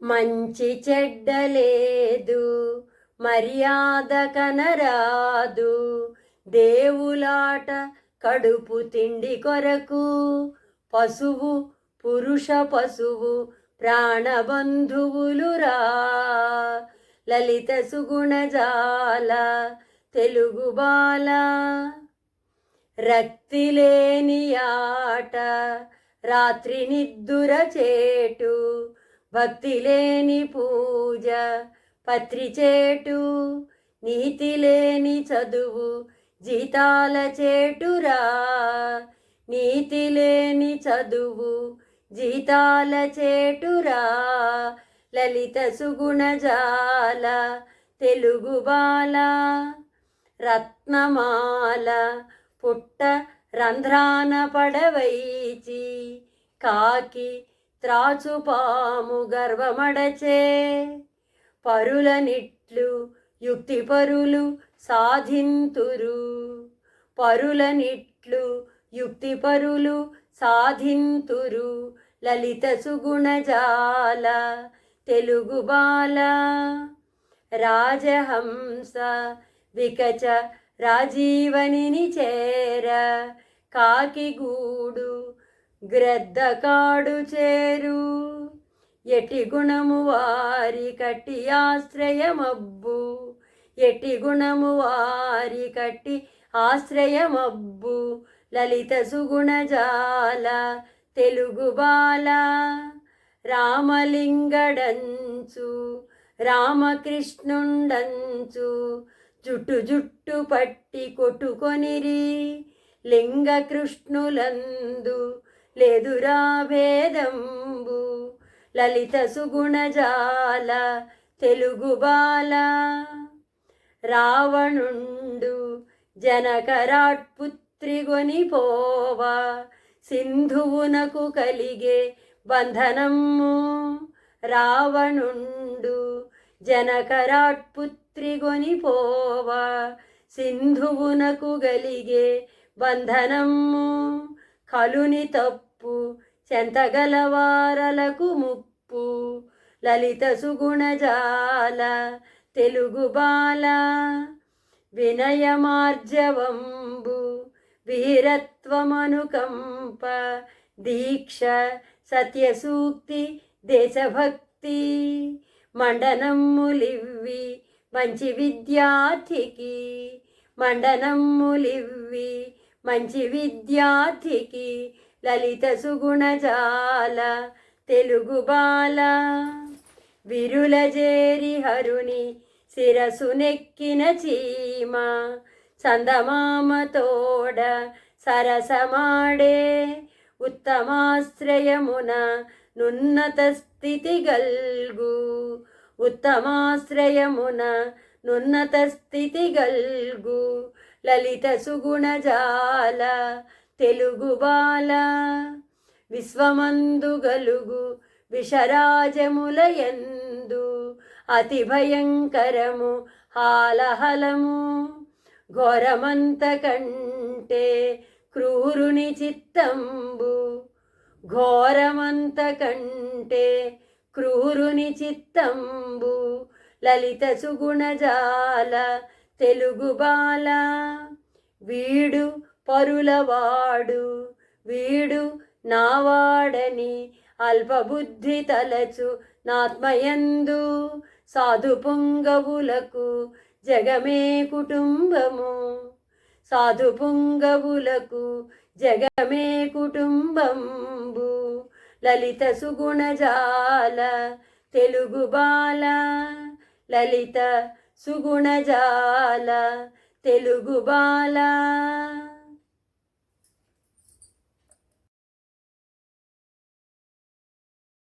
మంచి చెడ్డలేదు, మర్యాద కనరాదు, దేవులాట కడుపు తిండి కొరకు, పశువు పురుష పశువు ప్రాణబంధువులురా. లలిత సుగుణజాల తెలుగు బాల. రక్తిలేని ఆట రాత్రి నిద్దుర చేటు, భక్తి లేని పూజ పత్రి చేటు, నీతి లేని చదువు జీతాల చేటురా. నీతి లేని చదువు జీతాల చేటురా. లలిత సుగుణజాల తెలుగు బాల. రత్నమాల పుట్ట రంధ్రాన పడవైచి, కాకి త్రాచుపాము గర్వమడచే, పరులనిట్లు యుక్తి పరులు సాధింతురు. పరులనిట్లు యుక్తి పరులు సాధింతురు. లలిత సుగుణజాల తెలుగు బాల. రాజహంస వికచ రాజీవనిని చేర, కాకిగూడు గ్రద్ద కాడు చేరు. ఎటి గుణము వారి కట్టి ఆశ్రయమబ్బు, ఎటి గుణము వారి కట్టి ఆశ్రయమబ్బు. లలిత సుగుణజాల తెలుగు బాల. రామలింగడంచు రామకృష్ణుండంచు, జుట్టు జుట్టు పట్టి కొట్టుకొనిరి. లింగ కృష్ణులందు లేదురా భేదంబు. లలిత సుగుణజాల తెలుగు బాల. రావణుండు జనకరాట్పుత్రి గొనిపోవా, సింధువునకు కలిగే బంధనము. రావణుండు జనకరాట్పుత్రి గొనిపోవా, సింధువునకు గలిగే బంధనము. కలుని తప్పు చెంతగలవారలకు ముప్పు. లలిత సుగుణజాల తెలుగు బాల. వినయమార్జవంబు వీరత్వమనుకంప, దీక్ష సత్యసూక్తి దేశభక్తి. మండనమ్ములివ్వి మంచి విద్యార్థికి, మండనమ్ములివ్వి మంచి విద్యార్థికి. లలిత సుగుణజాల తెలుగు బాల. విరుల జేరి హరుని శిరసు నెక్కిన చీమ, చందమామ తోడ సరసమాడే. ఉత్తమాశ్రయమున నున్నత స్థితి గల్గు, ఉత్తమాశ్రయమున నున్నత స్థితి గల్గు. లలిత సుగుణజాల తెలుగు బాల. విశ్వమందు గలుగు విషరాజములయందు, అతి భయంకరము హాలహలము. ఘోరమంత కంటే క్రూరుని చిత్తంబు, ఘోరమంత కంటే క్రూరుని చిత్తంబు. లలిత సుగుణజాల తెలుగు బాల. వీడు పరులవాడు వీడు నావాడని, అల్పబుద్ధి తలచు నాత్మయందు. సాధు పుంగవులకు జగమే కుటుంబము, సాధు పుంగవులకు జగమే కుటుంబంబు. లలిత సుగుణజాల తెలుగు బాల. లలిత సుగుణజాల తెలుగు బాల.